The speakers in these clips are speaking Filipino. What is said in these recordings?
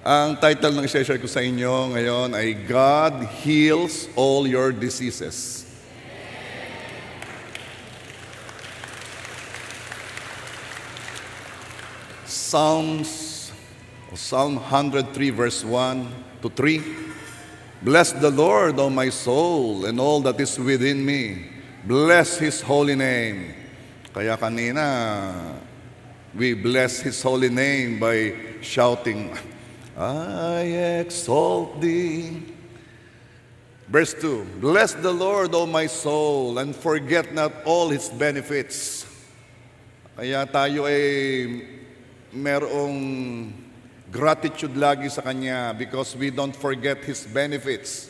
Ang title ng i-share ko sa inyo ngayon ay God Heals All Your Diseases. Psalm 103 verse 1 to 3. Bless the Lord, O my soul, and all that is within me. Bless His holy name. Kaya kanina, we bless His holy name by shouting, I exalt Thee. Verse 2, bless the Lord, O my soul, and forget not all His benefits. Kaya tayo ay merong gratitude lagi sa Kanya because we don't forget His benefits.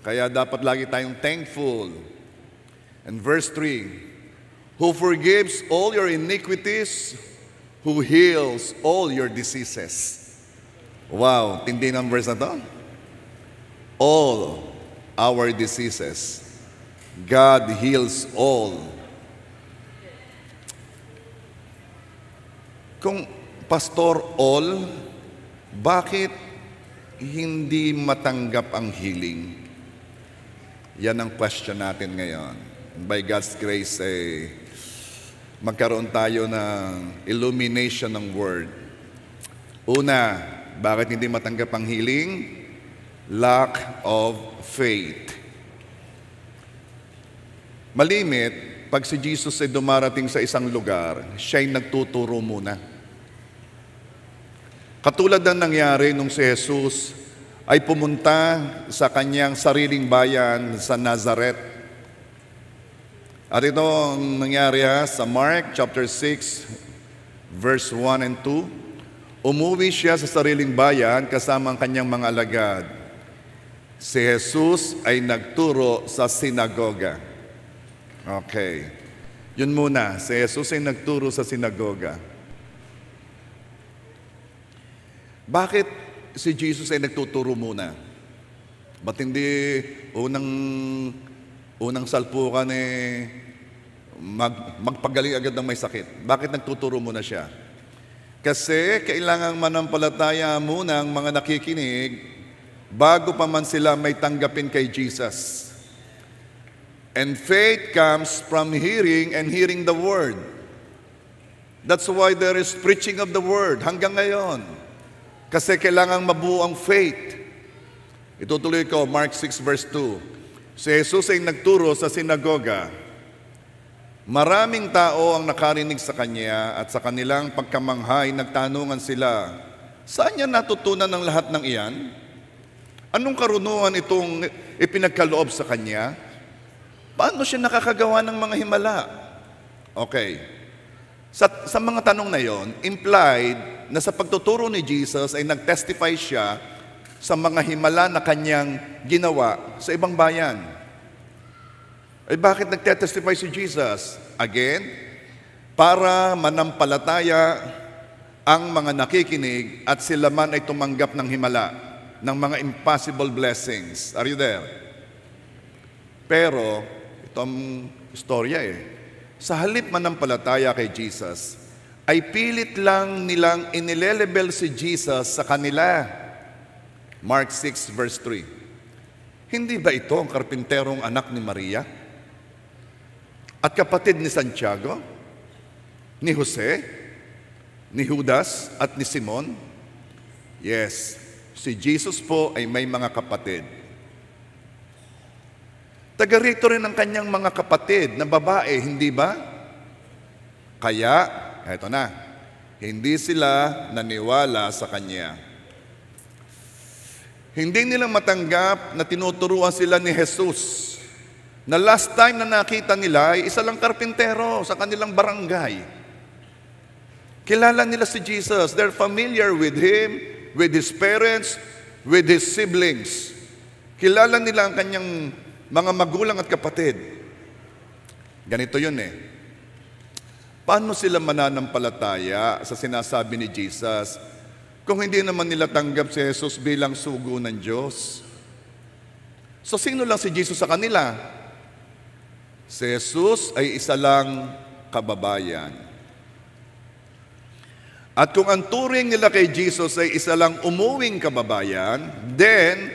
Kaya dapat lagi tayong thankful. And verse 3, who forgives all your iniquities, who heals all your diseases. Wow, tindi ng verse na to. All our diseases. God heals all. Kung pastor all, bakit hindi matanggap ang healing? Yan ang question natin ngayon. By God's grace, magkaroon tayo ng illumination ng word. Una, bakit hindi matanggap ang healing? Lack of faith. Malimit, pag si Jesus ay dumarating sa isang lugar, siya'y nagtuturo muna. Katulad ng nangyari nung si Jesus ay pumunta sa kanyang sariling bayan sa Nazareth. At ito ang nangyari sa Mark chapter 6, verse 1 and 2. Umuwi siya sa sariling bayan kasama ang kanyang mga alagad. Si Jesus ay nagturo sa sinagoga. Okay. Yun muna, si Jesus ay nagturo sa sinagoga. Bakit si Jesus ay nagtuturo muna? Ba't hindi unang salpukan magpagaling agad ng may sakit? Bakit nagtuturo muna siya? Kasi kailangang manampalataya muna ang mga nakikinig bago pa man sila may tanggapin kay Jesus. And faith comes from hearing and hearing the Word. That's why there is preaching of the Word hanggang ngayon. Kasi kailangang mabuo ang faith. Itutuloy ko, Mark 6 verse 2. Si Jesus ay nagturo sa sinagoga. Maraming tao ang nakarinig sa Kanya at sa kanilang pagkamanghay nagtanungan sila, saan niya natutunan ng lahat ng iyan? Anong karunungan itong ipinagkaloob sa Kanya? Paano siya nakakagawa ng mga himala? Okay. Sa mga tanong na yon, implied na sa pagtuturo ni Jesus ay nag-testify siya sa mga himala na Kanyang ginawa sa ibang bayan. Ay bakit nagtetestify si Jesus? Again, para manampalataya ang mga nakikinig at sila man ay tumanggap ng himala, ng mga impossible blessings. Are you there? Pero, ito ang istorya sa halip manampalataya kay Jesus, ay pilit lang nilang inilelebel si Jesus sa kanila. Mark 6 verse 3. Hindi ba ito ang karpinterong anak ni Maria? At kapatid ni Santiago, ni Jose, ni Judas, at ni Simon? Yes, si Jesus po ay may mga kapatid. Taga-rito rin ang kanyang mga kapatid na babae, hindi ba? Kaya, eto na, hindi sila naniwala sa kanya. Hindi nila matanggap na tinuturuan sila ni Jesus na last time na nakita nila ay isa lang karpintero sa kanilang barangay. Kilala nila si Jesus. They're familiar with Him, with His parents, with His siblings. Kilala nila ang kanyang mga magulang at kapatid. Ganito yun Paano sila mananampalataya sa sinasabi ni Jesus kung hindi naman nila tanggap si Jesus bilang sugo ng Diyos? So sino lang si Jesus sa kanila? Si Jesus ay isa lang kababayan. At kung ang turing nila kay Jesus ay isa lang umuwing kababayan, then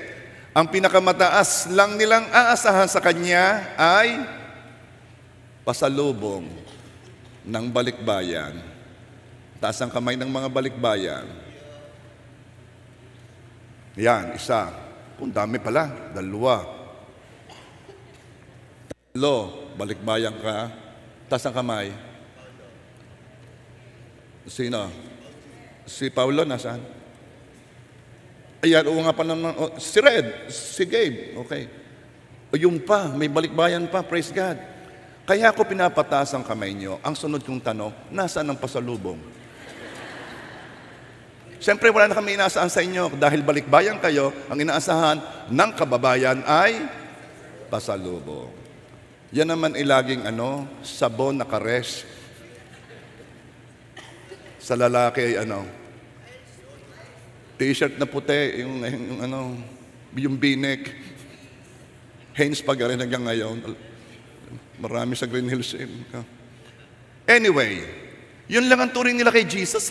ang pinakamataas lang nilang aasahan sa Kanya ay pasalubong ng balikbayan. Taas ang kamay ng mga balikbayan. Yan, isa. Kung dami pala, dalawa. Tatlo, balikbayan ka. Taas ang kamay. Sino? Si Paulo, nasaan? Ayan, oo nga pa naman. Si Red, si Gabe. Okay. O yung pa, may balikbayan pa. Praise God. Kaya ako pinapataas ang kamay nyo. Ang sunod kong tanong, nasaan ang pasalubong? Siyempre, wala na kami inaasahan sa inyo. Dahil balikbayan kayo, ang inaasahan ng kababayan ay pasalubong. Yan naman ay laging sabon na kares. Sa lalaki ay t-shirt na puti, yung binik. Hence pa rin hanggang ngayon. Marami sa Green Hills. Anyway, yun lang ang turing nila kay Jesus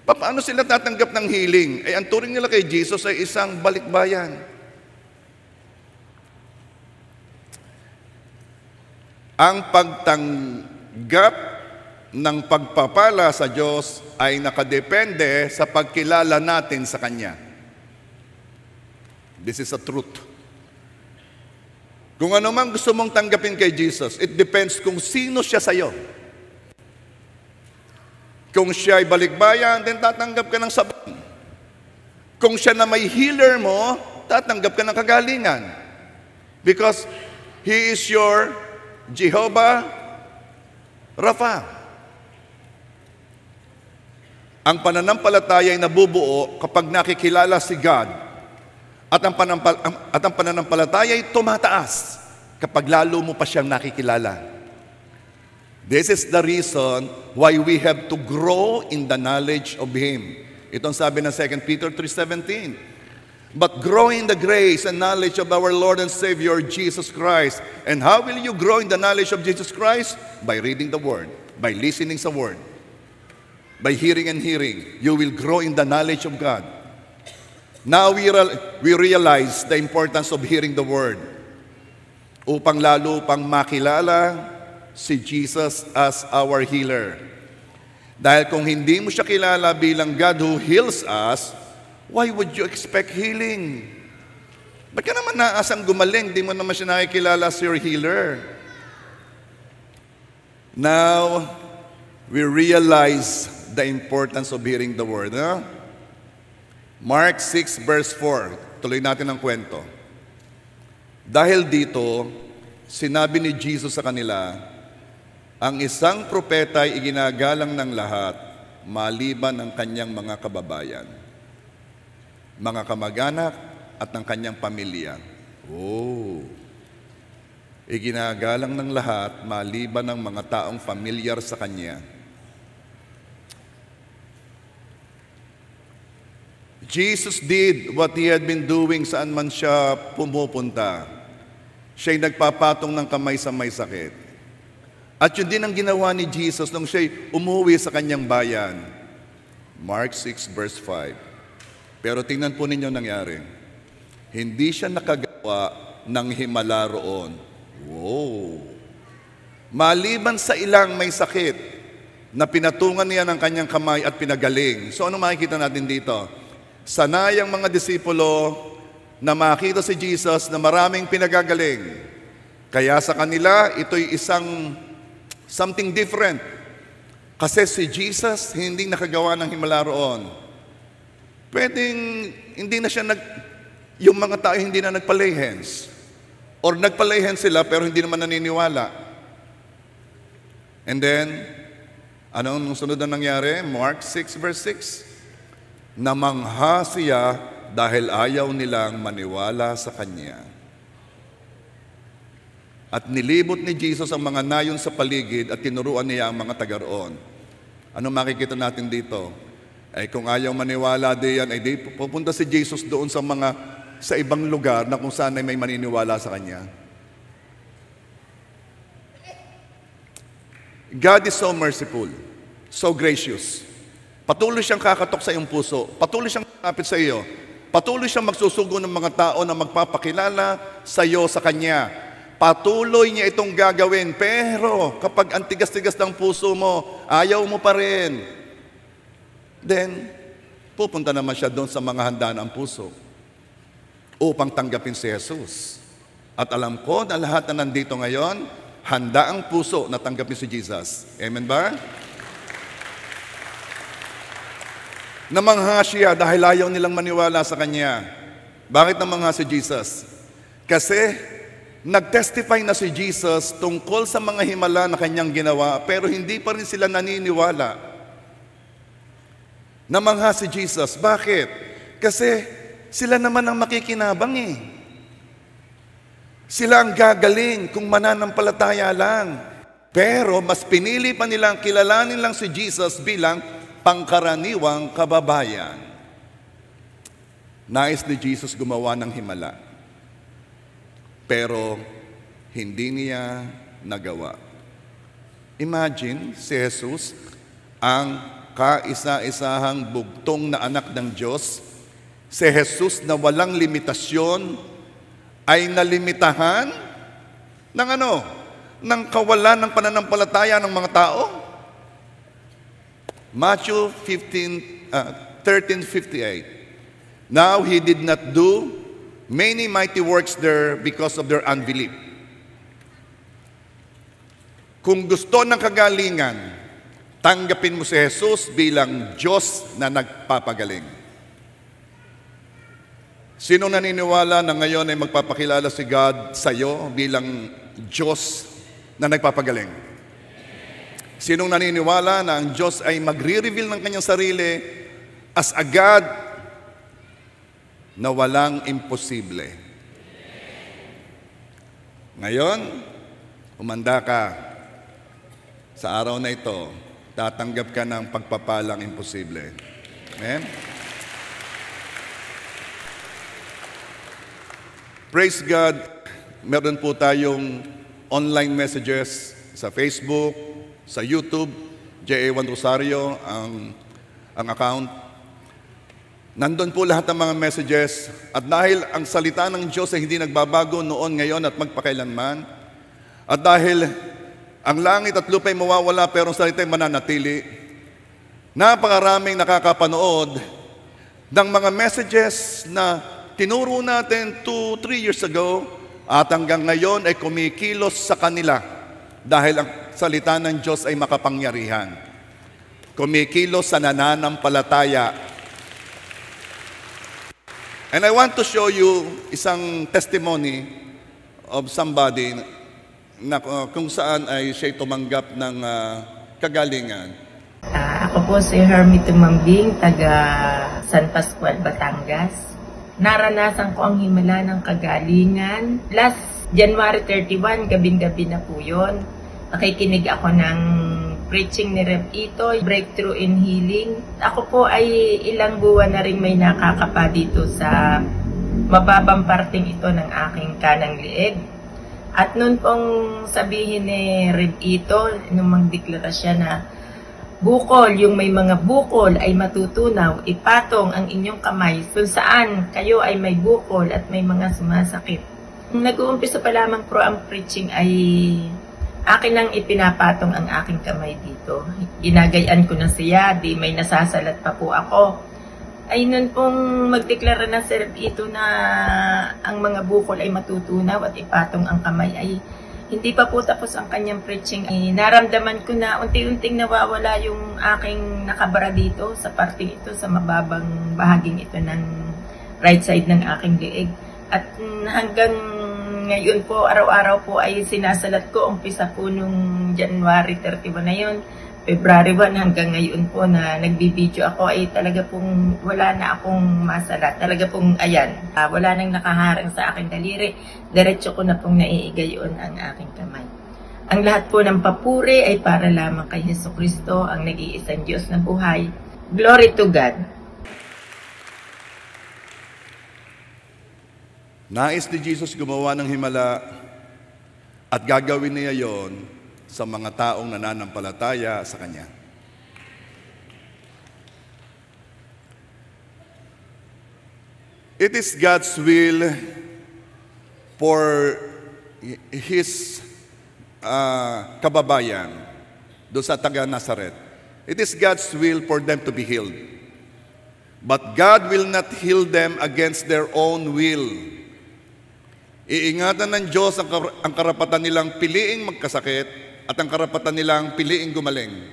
Paano sila tatanggap ng healing? Ang turing nila kay Jesus ay isang balikbayan. Ang pagtanggap ng pagpapala sa Diyos ay nakadepende sa pagkilala natin sa Kanya. This is a truth. Kung ano man gusto mong tanggapin kay Jesus, it depends kung sino siya sa'yo. Kung siya ay balikbayan, then tatanggap ka ng sabon. Kung siya na may healer mo, tatanggap ka ng kagalingan. Because He is your Jehovah Rapha. Ang pananampalataya ay nabubuo kapag nakikilala si God at ang pananampalataya ay tumataas kapag lalo mo pa siyang nakikilala. This is the reason why we have to grow in the knowledge of Him. Itong sabi ng 2 Peter 3:17. But grow in the grace and knowledge of our Lord and Savior Jesus Christ. And how will you grow in the knowledge of Jesus Christ? By reading the Word, by listening sa Word. By hearing and hearing, you will grow in the knowledge of God. Now we realize the importance of hearing the Word upang lalo pang makilala si Jesus as our healer. Dahil kung hindi mo siya kilala bilang God who heals us, why would you expect healing? Ba't ka naman naasang gumaling? Di mo naman siya nakikilala as your healer. Now, we realize the importance of hearing the Word. Mark 6 verse 4. Tuloy natin ang kwento. Dahil dito, sinabi ni Jesus sa kanila, ang isang propeta ay iginagalang ng lahat, maliban ang kanyang mga kababayan, mga kamag-anak at ang kanyang pamilya. Iginagalang ng lahat, maliban ang mga taong familiar sa kanya. Jesus did what He had been doing saan man siya pumupunta. Siya'y nagpapatong ng kamay sa may sakit. At yun din ang ginawa ni Jesus nung siya'y umuwi sa kanyang bayan. Mark 6 verse 5. Pero tingnan po ninyo nangyari. Hindi siya nakagawa ng himala roon. Maliban sa ilang may sakit na pinatungan niya ng kanyang kamay at pinagaling. So ano makikita natin dito? Sanay ang mga disipulo na makita si Jesus na maraming pinagagaling. Kaya sa kanila, ito'y isang something different. Kasi si Jesus hindi nakagawa ng himala roon. Pwedeng hindi na siya yung mga tao hindi na nagpalay-hands. Or nagpalay-hands sila pero hindi naman naniniwala. And then, anong sunod na nangyari? Mark 6 verse 6. Namangha siya dahil ayaw nilang maniwala sa Kanya. At nilibot ni Jesus ang mga nayon sa paligid at tinuruan niya ang mga taga roon. Ano makikita natin dito? Ay kung ayaw maniwala diyan, ay di pupunta si Jesus doon sa ibang lugar na kung saan ay may maniniwala sa Kanya. God is so merciful. so gracious. Patuloy siyang kakatok sa iyong puso. Patuloy siyang kapit sa iyo. Patuloy siyang magsusugo ng mga tao na magpapakilala sa iyo, sa Kanya. Patuloy niya itong gagawin. Pero kapag ang tigas-tigas ng puso mo, ayaw mo pa rin, then pupunta naman siya doon sa mga handa ng puso upang tanggapin si Jesus. At alam ko na lahat na nandito ngayon, handa ang puso na tanggapin si Jesus. Amen ba? Namangha siya dahil ayaw nilang maniwala sa Kanya. Bakit namangha si Jesus? Kasi nag-testify na si Jesus tungkol sa mga himala na Kanyang ginawa, pero hindi pa rin sila naniniwala. Namangha si Jesus. Bakit? Kasi sila naman ang makikinabang eh. Sila ang gagaling kung mananampalataya lang. Pero mas pinili pa nilang kilalanin lang si Jesus bilang pangkaraniwang kababayan. Nais ni Jesus gumawa ng himala, pero hindi niya nagawa. Imagine si Jesus, ang kaisa-isahang bugtong na anak ng Diyos, si Jesus na walang limitasyon, ay nalimitahan ng ng kawalan ng pananampalataya ng mga tao. Matthew 13:58. Now he did not do many mighty works there because of their unbelief. Kung gusto ng kagalingan, tanggapin mo si Jesus bilang Diyos na nagpapagaling. Sino naniniwala na ngayon ay magpapakilala si God sa iyo bilang Diyos na nagpapagaling? Sinong naniniwala na ang Diyos ay magre-reveal ng kanyang sarili as a God na walang imposible? Ngayon, umanda ka. Sa araw na ito, tatanggap ka ng pagpapalang imposible. Amen? Praise God, meron po tayong online messages sa Facebook, sa YouTube, J.A. Rosario, ang account. Nandun po lahat ng mga messages. At dahil ang salita ng Diyos ay hindi nagbabago noon, ngayon at magpakailanman, at dahil ang langit at lupa ay mawawala pero ang salita ay mananatili, napakaraming nakakapanood ng mga messages na tinuro natin 2-3 years ago at hanggang ngayon ay kumikilos sa kanila dahil ang salita ng Diyos ay makapangyarihan. Kumikilos sa nananampalataya. And I want to show you isang testimony of somebody na kung saan ay siya'y tumanggap ng kagalingan. Ako po si Hermie Tumambing, taga San Pascual, Batangas. Naranasan ko ang himala ng kagalingan. Last January 31, gabing-gabi na po yun. Nakikinig ako ng preaching ni Rev Ito, Breakthrough in Healing. Ako po ay ilang buwan na rin may nakakapa dito sa mababang parting ito ng aking kanang lieg. At noon pong sabihin ni Rev Ito, nung magdeklara siya na bukol, yung may mga bukol ay matutunaw, ipatong ang inyong kamay kung saan kayo ay may bukol at may mga sumasakit. Nag-uumpisa pa lamang po ang preaching ay akin nang ipinapatong ang aking kamay dito. Ginagayan ko na siya, di may nasasalat pa po ako. Ay nun pong magdeklara na si Rev Ito na ang mga bukol ay matutunaw at ipatong ang kamay ay hindi pa po tapos ang kanyang preaching. Ay naramdaman ko na unti-unting nawawala yung aking nakabara dito sa parting ito, sa mababang bahaging ito ng right side ng aking lieg. At hanggang ngayon po, araw-araw po ay sinasalat ko. Umpisa po nung January 31 na yun, February 1 hanggang ngayon po na nagbibideo ako ay talaga pong wala na akong masalat. Talaga pong ayan, wala nang nakaharang sa aking daliri. Diretso ko na pong naiigayon ang aking kamay. Ang lahat po ng papuri ay para lamang kay Jesucristo, ang nag-iisang Diyos na buhay. Glory to God. Nais ni Jesus gumawa ng himala at gagawin niya yon sa mga taong nananampalataya sa Kanya. It is God's will for His kababayan doon sa taga Nazareth. It is God's will for them to be healed. But God will not heal them against their own will. Iingatan ng Diyos ang karapatan nilang piliing magkasakit at ang karapatan nilang piliing gumaling.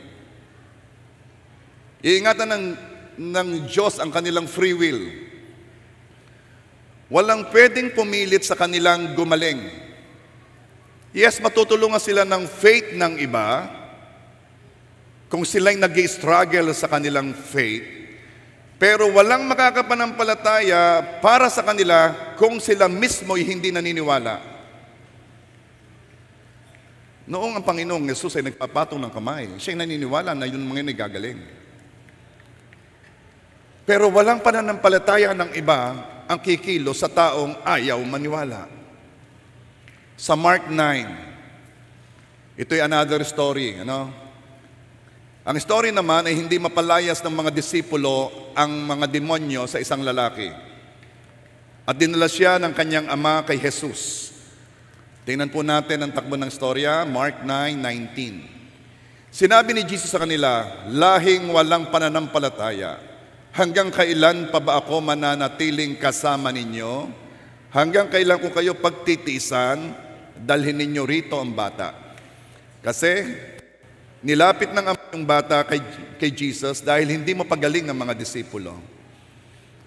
Iingatan ng Diyos ang kanilang free will. Walang pwedeng pumilit sa kanilang gumaling. Yes, matutulungan sila ng faith ng iba kung sila'y nag-i-struggle sa kanilang faith. Pero walang makakapanampalataya para sa kanila kung sila mismo'y hindi naniniwala. Noong ang Panginoong Yesus ay nagpapatong ng kamay, siya'y naniniwala na yun mga nagagaling. Pero walang pananampalataya ng iba ang kikilo sa taong ayaw maniwala. Sa Mark 9, ito'y another story, Ang story naman ay hindi mapalayas ng mga disipulo ang mga demonyo sa isang lalaki. At dinala siya ng kanyang ama kay Jesus. Tingnan po natin ang takbo ng storya, Mark 9:19. Sinabi ni Jesus sa kanila, "Lahing walang pananampalataya, hanggang kailan pa ba ako mananatiling kasama ninyo? Hanggang kailan ko kayo pagtitiisan? Dalhin ninyo rito ang bata." Kasi nilapit ng ama yung bata kay Jesus dahil hindi mapagaling ang mga disipulo.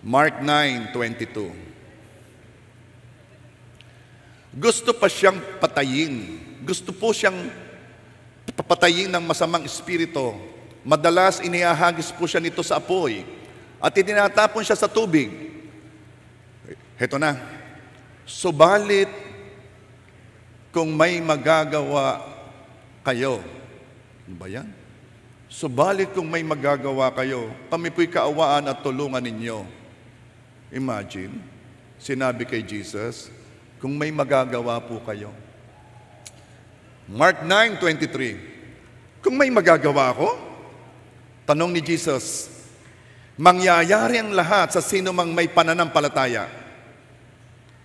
Mark 9:22. Gusto pa siyang patayin. Gusto po siyang papatayin ng masamang espiritu. Madalas inihahagis po siya nito sa apoy at itinatapon siya sa tubig. Heto na. Subalit kung may magagawa kayo. Ano ba yan? Subalit kung may magagawa kayo, kami po'y kaawaan at tulungan ninyo. Imagine, sinabi kay Jesus, kung may magagawa po kayo. Mark 9:23. Kung may magagawa ako? Tanong ni Jesus, mangyayari ang lahat sa sino mang may pananampalataya.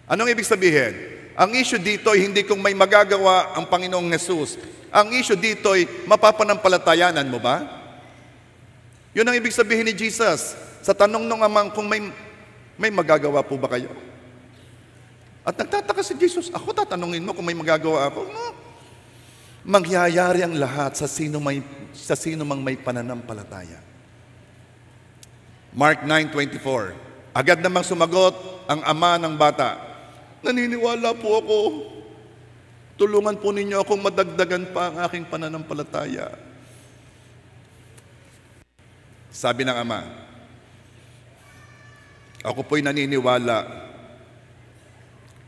Anong ibig sabihin? Ang issue dito ay hindi kung may magagawa ang Panginoong Yesus. Ang issue dito ay mapapanampalatayanan mo ba? Yun ang ibig sabihin ni Jesus. Sa tanong ng amang kung may magagawa po ba kayo? At nagtataka si Jesus, ako tatanungin mo kung may magagawa ako? No. Mangyayari ang lahat sa sino mang may pananampalataya. Mark 9:24. Agad namang sumagot ang ama ng bata, naniniwala po ako. Tulungan po ninyo akong madagdagan pa ang aking pananampalataya. Sabi ng ama, ako po'y naniniwala,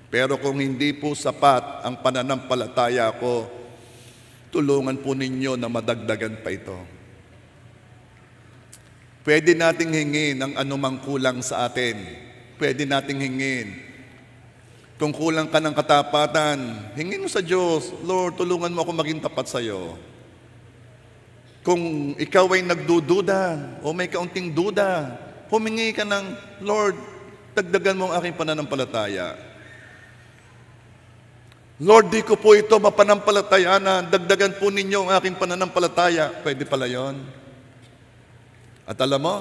pero kung hindi po sapat ang pananampalataya ko, tulungan po ninyo na madagdagan pa ito. Pwede nating hingin ang anumang kulang sa atin. Pwede nating hingin. Kung kulang ka ng katapatan, hingin mo sa Diyos, Lord, tulungan mo ako maging tapat sa iyo. Kung ikaw ay nagdududa o may kaunting duda, humingi ka ng, Lord, dagdagan mo ang aking pananampalataya. Lord, di ko po ito mapanampalatayanan, dagdagan po ninyo ang aking pananampalataya. Pwede pala yon. At alam mo,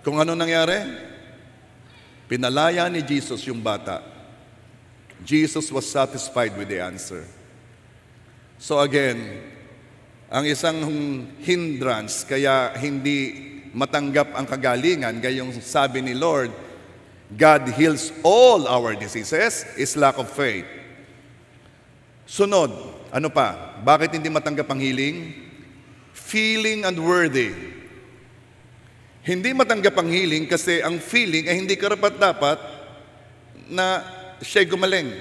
kung ano nangyari? Pinalaya ni Jesus yung bata. Jesus was satisfied with the answer. So again, ang isang hindrance kaya hindi matanggap ang kagalingan, gayong sabi ni Lord, God heals all our diseases, is lack of faith. Sunod, ano pa? Bakit hindi matanggap ang healing? Feeling unworthy. Hindi matanggap ang healing kasi ang feeling ay hindi karapat-dapat na siya'y gumaling.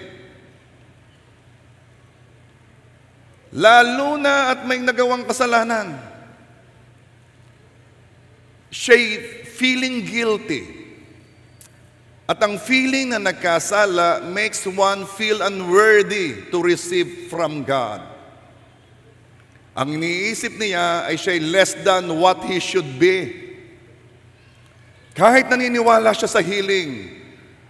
Lalo na at may nagawang kasalanan. Siya'y feeling guilty. At ang feeling na nagkasala makes one feel unworthy to receive from God. Ang iniisip niya ay siya'y less than what he should be. Kahit naniniwala siya sa healing,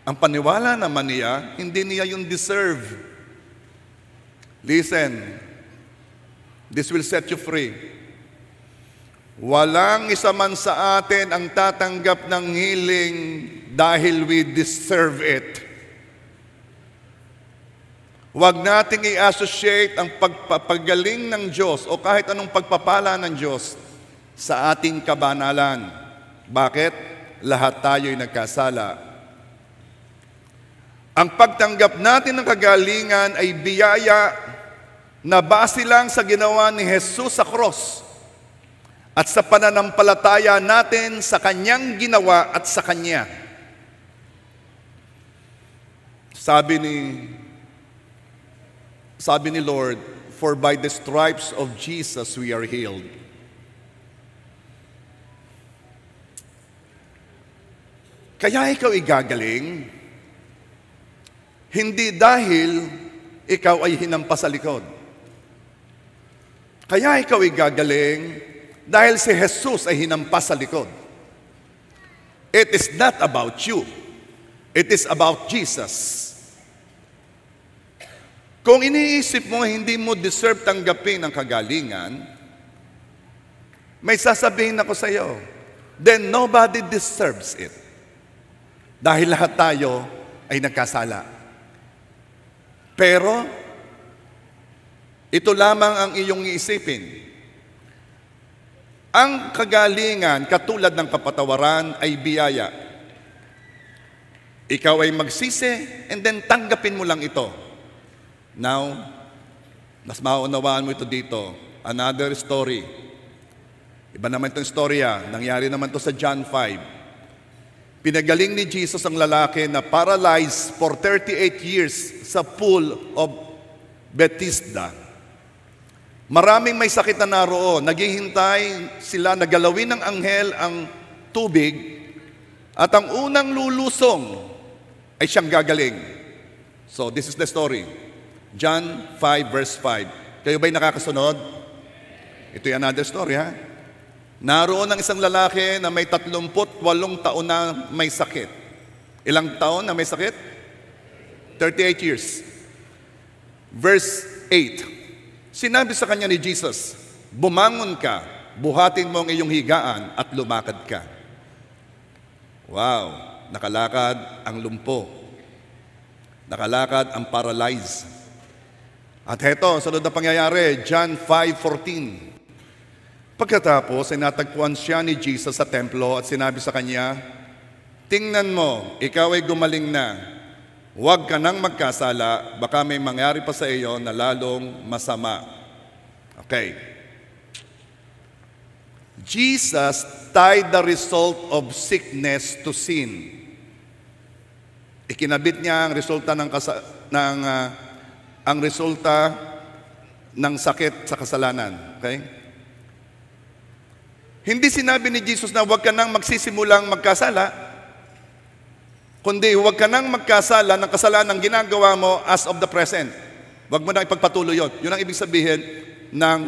ang paniwala naman niya, hindi niya yung deserve. Listen, this will set you free. Walang isa man sa atin ang tatanggap ng healing dahil we deserve it. Huwag nating i-associate ang pagpapagaling ng Diyos o kahit anong pagpapala ng Diyos sa ating kabanalan. Bakit? Lahat tayo'y nagkasala. Ang pagtanggap natin ng kagalingan ay biyaya na base lang sa ginawa ni Jesus sa cross at sa pananampalataya natin sa Kanyang ginawa at sa Kanya. Sabi ni Lord, "For by the stripes of Jesus we are healed." Kaya ikaw igagaling, hindi dahil ikaw ay hinampas sa likod. Kaya ikaw igagaling dahil si Jesus ay hinampas sa likod. It is not about you. It is about Jesus. Kung iniisip mo hindi mo deserve tanggapin ang kagalingan, may sasabihin ako sa iyo, then nobody deserves it. Dahil lahat tayo ay nagkasala. Pero, ito lamang ang iyong iisipin. Ang kagalingan, katulad ng kapatawaran, ay biyaya. Ikaw ay magsisi, and then tanggapin mo lang ito. Now, mas maunawaan mo ito dito. Another story. Iba naman itong storya. Nangyari naman ito sa John 5. Pinagaling ni Jesus ang lalaki na paralyzed for 38 years sa pool of Bethesda. Maraming may sakit na naroon. Naghihintay sila na galawin ng anghel ang tubig at ang unang lulusong ay siyang gagaling. So this is the story. John 5 verse 5. Kayo ba'y nakakasunod? Ito'y another story, ha? Naroon ang isang lalaki na may 38 taon na may sakit. Ilang taon na may sakit? 38 years. Verse 8. Sinabi sa kanya ni Jesus, "Bumangon ka, buhatin mo ang iyong higaan at lumakad ka." Wow! Nakalakad ang lumpo. Nakalakad ang paralyzed. At heto, sunod na pangyayari, John 5:14. Pagkatapos ay natagpuan siya ni Jesus sa templo at sinabi sa kanya, "Tingnan mo, ikaw ay gumaling na. Huwag ka nang magkasala, baka may mangyari pa sa iyo na lalong masama." Okay. Jesus tied the result of sickness to sin. Ikinabit niya ang resulta ng sakit sa kasalanan. Okay? Hindi sinabi ni Jesus na huwag ka nang magsisimulang magkasala, kundi huwag ka nang magkasala ng kasalanan ginagawa mo as of the present. Huwag mo nang ipagpatuloy yun. Yun ang ibig sabihin ng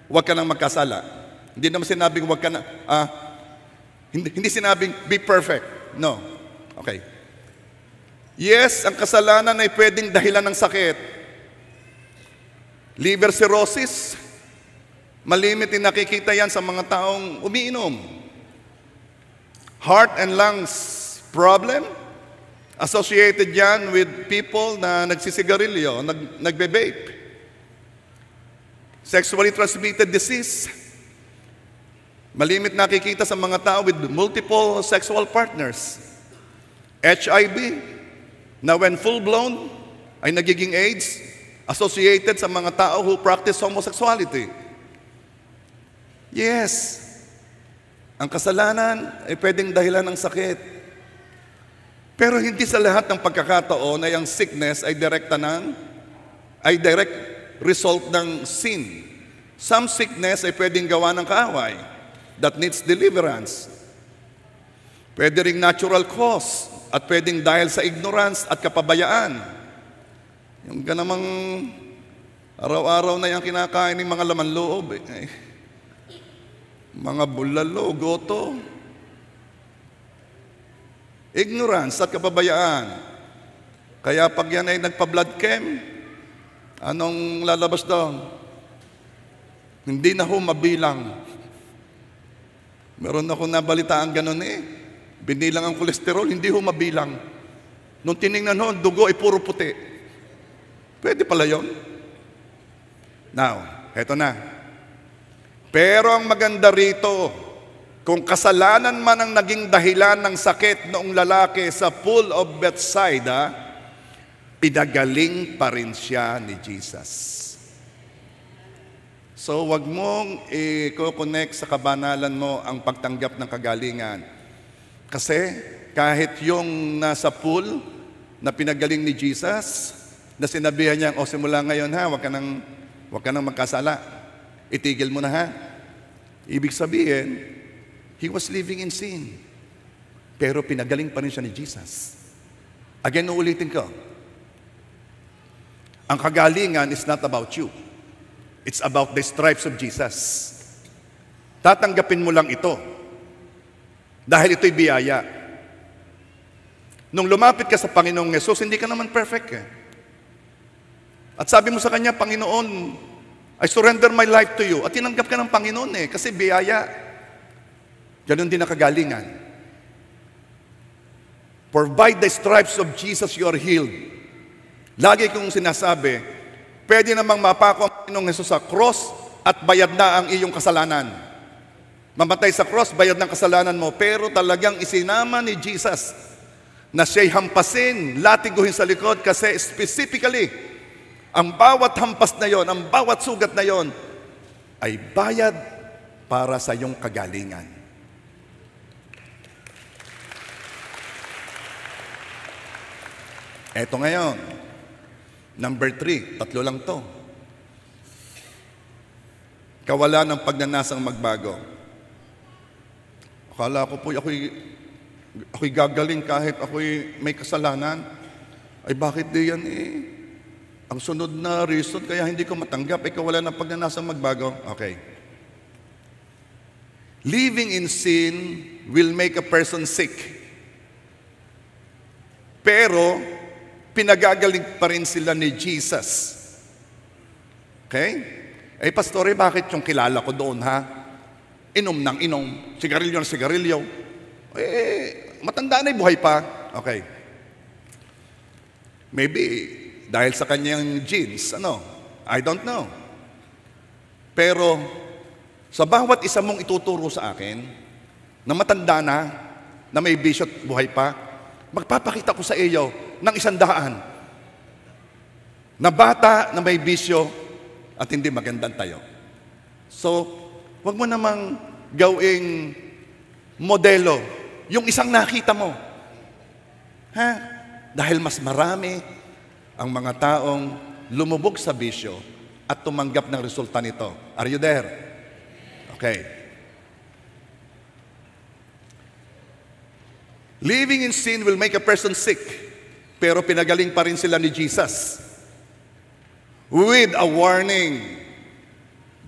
huwag ka nang magkasala. Hindi naman sinabing huwag ka na, hindi sinabing be perfect. No. Okay. Yes, ang kasalanan ay pwedeng dahilan ng sakit. Liver cirrhosis, malimit din nakikita yan sa mga taong umiinom. Heart and lungs problem, associated yan with people na nagsisigarilyo, nagbe-vape. Sexually transmitted disease, malimit nakikita sa mga tao with multiple sexual partners. HIV, na when full-blown ay nagiging AIDS, associated sa mga tao who practice homosexuality. Yes, ang kasalanan ay pwedeng dahilan ng sakit. Pero hindi sa lahat ng pagkakataon ay ang sickness ay direct result ng sin. Some sickness ay pwedeng gawa ng kaaway that needs deliverance. Pwede ring natural cause at pwedeng dahil sa ignorance at kapabayaan. Yung ganamang araw-araw na yung kinakain ng mga laman loob mga bulalo, goto. Ignorance at kapabayaan. Kaya pag yan ay nagpa-blood chem, anong lalabas doon? Hindi na ho mabilang. Meron ako nabalitaan ganun Binilang ang kolesterol, hindi ho mabilang. Nung tinignan ho, ang dugo ay puro puti. Pwede pala yun. Now, eto na. Pero ang maganda rito, kung kasalanan man ang naging dahilan ng sakit noong lalaki sa pool of Bethsaida, pinagaling pa rin siya ni Jesus. So, wag mong i-connect sa kabanalan mo ang pagtanggap ng kagalingan. Kasi, kahit yung nasa pool na pinagaling ni Jesus, na sinabihan niya, simula ngayon ha, wag ka nang magkasala. Itigil mo na ha. Ibig sabihin, he was living in sin. Pero pinagaling pa rin siya ni Jesus. Again, uulitin ko. Ang kagalingan is not about you. It's about the stripes of Jesus. Tatanggapin mo lang ito. Dahil ito'y biyaya. Nung lumapit ka sa Panginoong Yesus, hindi ka naman perfect At sabi mo sa Kanya, Panginoon, I surrender my life to you. At tinanggap ka ng Panginoon kasi biyaya. Ganon din ang kagalingan. For by the stripes of Jesus you are healed. Lagi kong sinasabi, pwede namang mapako ang Panginoong Yesus sa cross at bayad na ang iyong kasalanan. Mamatay sa cross, bayad ng kasalanan mo. Pero talagang isinama ni Jesus na siya'y hampasin, latiguhin sa likod kasi specifically, ang bawat hampas na yon, ang bawat sugat na yon, ay bayad para sa iyong kagalingan. Eto ngayon, number 3, 3 lang to. Kawalan ng pagnanasang magbago. Akala ko po, ako'y gagaling kahit ako'y may kasalanan. Ay bakit di yan Ang sunod na reason, kaya hindi ko matanggap, kawalan ng pagnanasang magbago. Okay. Living in sin will make a person sick. Pero, pinagagaling pa rin sila ni Jesus. Okay? Pastore, bakit yung kilala ko doon, ha? Inom ng inom, sigarilyo ng sigarilyo. Matanda na buhay pa. Okay. Maybe, dahil sa kanyang genes, I don't know. Pero, sa bawat isa mong ituturo sa akin, na matanda na may bisyo at buhay pa, magpapakita ko sa iyo ng 100 na bata na may bisyo at hindi magandang tayo. So, wag mo namang gawing modelo yung isang nakita mo. Ha? Dahil mas marami ang mga taong lumubog sa bisyo at tumanggap ng resulta nito. Are you there? Okay. Living in sin will make a person sick, pero pinagaling pa rin sila ni Jesus. With a warning.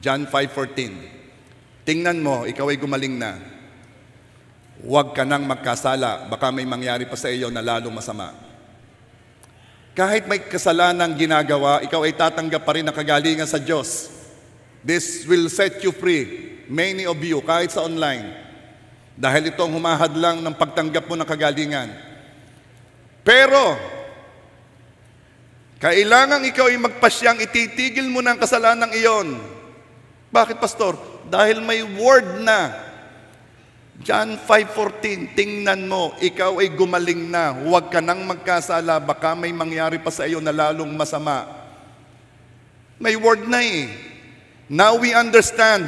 John 5:14. Tingnan mo, ikaw ay gumaling na. Huwag ka nang magkasala, baka may mangyari pa sa iyo na lalong masama. Kahit may kasalanang ginagawa, ikaw ay tatanggap pa rin ng kagalingan sa Diyos. This will set you free. Many of you, kahit sa online. Dahil ito ang humahadlang ng pagtanggap mo ng kagalingan. Pero, kailangan ikaw ay magpasyang ititigil mo ng kasalanang iyon. Bakit, Pastor? Dahil may word na. John 5:14, tingnan mo, ikaw ay gumaling na, huwag ka nang magkasala, baka may mangyari pa sa iyo na lalong masama. May word na Now we understand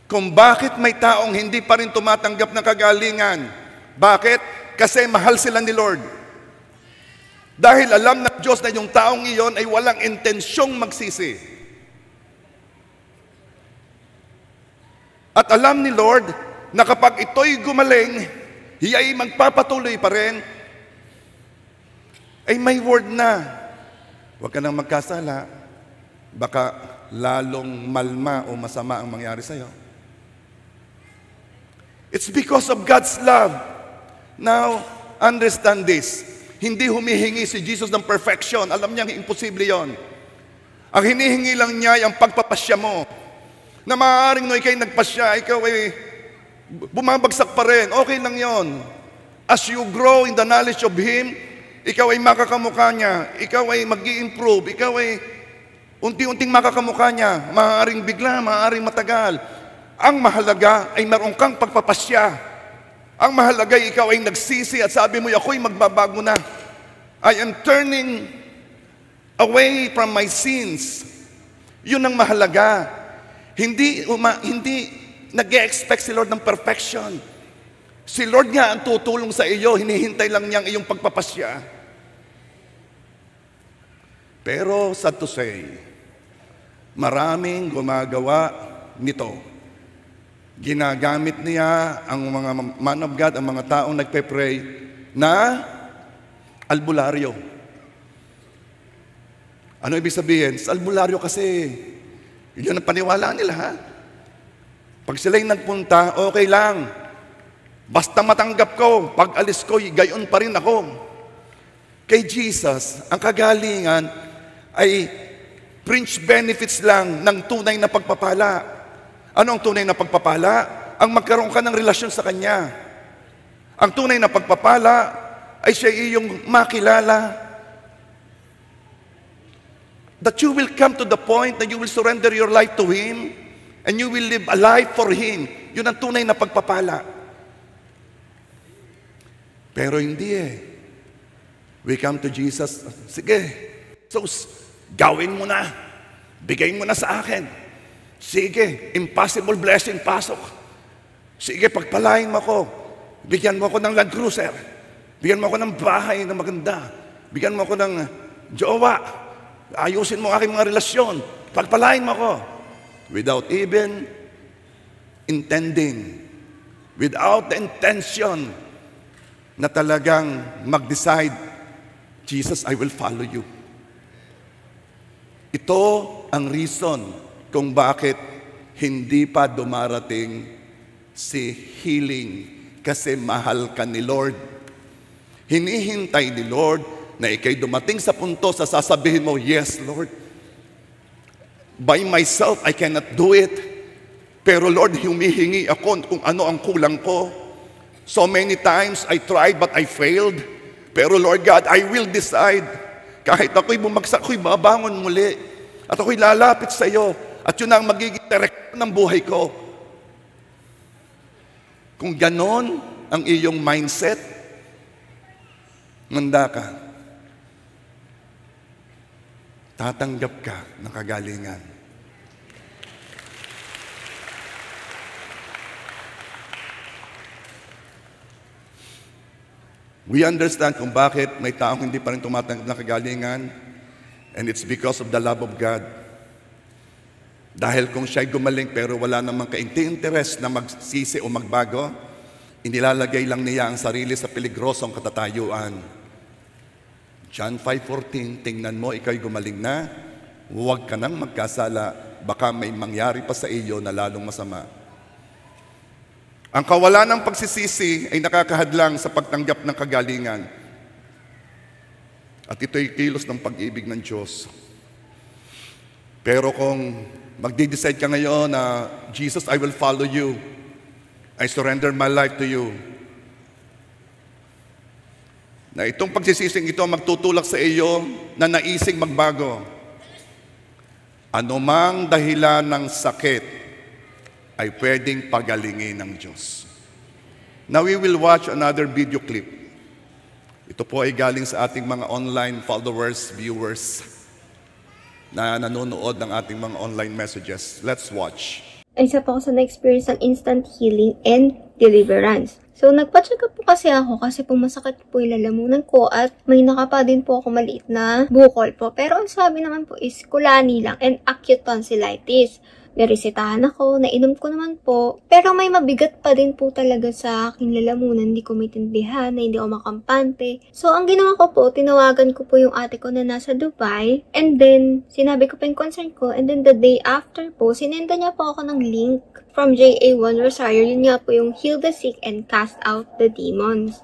kung bakit may taong hindi pa rin tumatanggap ng kagalingan. Bakit? Kasi mahal sila ni Lord. Dahil alam ng Diyos na yung taong iyon ay walang intensyong magsisi. At alam ni Lord na kapag ito'y gumaling, hiya'y magpapatuloy pa rin, ay may word na, huwag ka nang magkasala, baka lalong malma o masama ang mangyari sa'yo. It's because of God's love. Now, understand this. Hindi humihingi si Jesus ng perfection. Alam niya, imposible yon. Ang hinihingi lang niya ay ang pagpapasya mo. Na maaaring no ikay nagpasya, ikaw ay bumabagsak pa rin. Okay lang yon. As you grow in the knowledge of Him, ikaw ay makakamukha niya. Ikaw ay mag-i-improve. Ikaw ay unti-unting makakamukha niya. Maaaring bigla, maaaring matagal. Ang mahalaga ay meron kang pagpapasya. Ang mahalaga ay ikaw ay nagsisi at sabi mo, ako'y magbabago na. I am turning away from my sins. Yun ang mahalaga. Hindi nag-e-expect si Lord ng perfection. Si Lord nga ang tutulong sa iyo, hinihintay lang niya ang iyong pagpapasya. Pero sad to say, maraming gumagawa nito. Ginagamit niya ang mga man of God, ang mga taong nagpe-pray na albularyo. Ano ibig sabihin? Sa albularyo kasi, yun ang paniwala nila, ha? Pag sila'y nagpunta, okay lang. Basta matanggap ko, pag alis ko, gayon pa rin ako. Kay Jesus, ang kagalingan ay fringe benefits lang ng tunay na pagpapala. Ano ang tunay na pagpapala? Ang magkaroon ka ng relasyon sa Kanya. Ang tunay na pagpapala ay siya iyong makilala. That you will come to the point that you will surrender your life to Him and you will live a life for Him. Yun ang tunay na pagpapala. Pero hindi We come to Jesus, sige, Jesus, gawin mo na. Bigay mo na sa akin. Sige, impossible blessing, pasok. Sige, pagpalain mo ako. Bigyan mo ako ng Land Cruiser. Bigyan mo ako ng bahay na maganda. Bigyan mo ako ng jowa. Ayusin mo aking mga relasyon. Pagpalain mo ako. Without even intending. Without the intention na talagang mag-decide, Jesus, I will follow you. Ito ang reason kung bakit hindi pa dumarating si healing, kasi mahal ka ni Lord. Hinihintay ni Lord na ikay dumating sa punto sa sasabihin mo, yes, Lord. By myself, I cannot do it. Pero Lord, humihingi ako kung ano ang kulang ko. So many times I tried but I failed. Pero Lord God, I will decide. Kahit ako'y bumagsak, ako'y mabangon muli. At ako'y lalapit sa iyo. At yun ang magiging direksyon ng buhay ko. Kung ganon ang iyong mindset, manda ka. Tatanggap ka ng kagalingan. We understand kung bakit may taong hindi pa rin tumatanggap ng kagalingan, and it's because of the love of God. Dahil kung siya'y gumaling pero wala namang kainti-interest na magsisi o magbago, inilalagay lang niya ang sarili sa peligrosong katatayuan. John 5:14, tingnan mo, ikaw'y gumaling na, huwag ka nang magkasala, baka may mangyari pa sa iyo na lalong masama. Ang kawalan ng pagsisisi ay nakakahadlang sa pagtanggap ng kagalingan. At ito'y kilos ng pag-ibig ng Diyos. Pero kung magdi-decide ka ngayon na, Jesus, I will follow you. I surrender my life to you. Na itong pagsisising ito magtutulak sa iyo na naising magbago. Anumang dahilan ng sakit ay pwedeng pagalingin ng Diyos. Now we will watch another video clip. Ito po ay galing sa ating mga online followers, viewers, na nanonood ng ating mga online messages. Let's watch. Isa po ako sa na-experience ng instant healing and deliverance. So, nagpa-check up po kasi ako kasi po masakit po yung lalamunan ko at may nakapa din po ako maliit na bukol po. Pero ang sabi naman po is kulani lang and acute tonsillitis. Naresetahan ako, nainom ko naman po. Pero may mabigat pa din po talaga sa aking lalamunan. Hindi ko maintindihan, na hindi ako makampante. So, ang ginawa ko po, tinawagan ko po yung ate ko na nasa Dubai. And then, sinabi ko pa yung concern ko. And then, the day after po, sinenda niya po ako ng link from JA1 Rosario. Yun nga po yung Heal the Sick and Cast Out the Demons.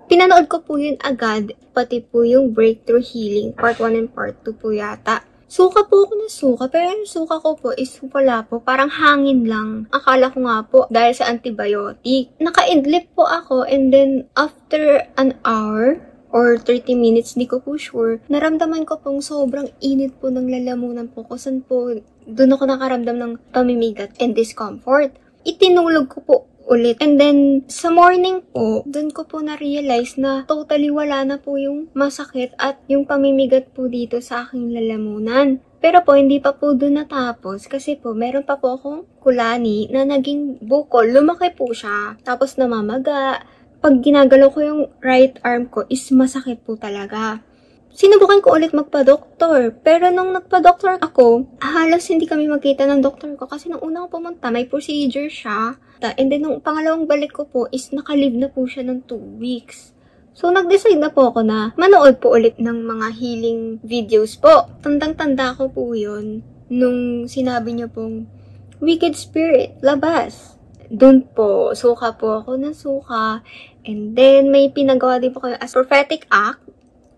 Pinanood ko po yun agad, pati po yung Breakthrough Healing, part 1 and part 2 po yata. Suka po ako ng suka, pero yung suka ko po is wala po, parang hangin lang. Akala ko nga po, dahil sa antibiotic. Naka-idlip po ako, and then after an hour, or 30 minutes, di ko po sure, naramdaman ko pong sobrang init po ng lalamunan po. Kusan po, doon ako nakaramdam ng pamimigat and discomfort. Itinulog ko po ulit. And then, sa morning po, doon ko po na-realize na totally wala na po yung masakit at yung pamimigat po dito sa aking lalamunan. Pero po, hindi pa po doon natapos kasi po, meron pa po akong kulani na naging bukol. Lumaki po siya. Tapos namamaga. Pag ginagalaw ko yung right arm ko is masakit po talaga. Sinubukan ko ulit magpa-doktor. Pero nung nagpa-doktor ako, halos hindi kami magkita ng doktor ko kasi nung una ko pumunta, may procedure siya. And then nung pangalawang balik ko po is nakalive na po siya ng 2 weeks. So nag-decide na po ako na manood po ulit ng mga healing videos po. Tandang-tanda ko po yun nung sinabi niya pong wicked spirit, labas. Doon po, suka po ako ng suka. And then may pinagawa din po kayo as prophetic act.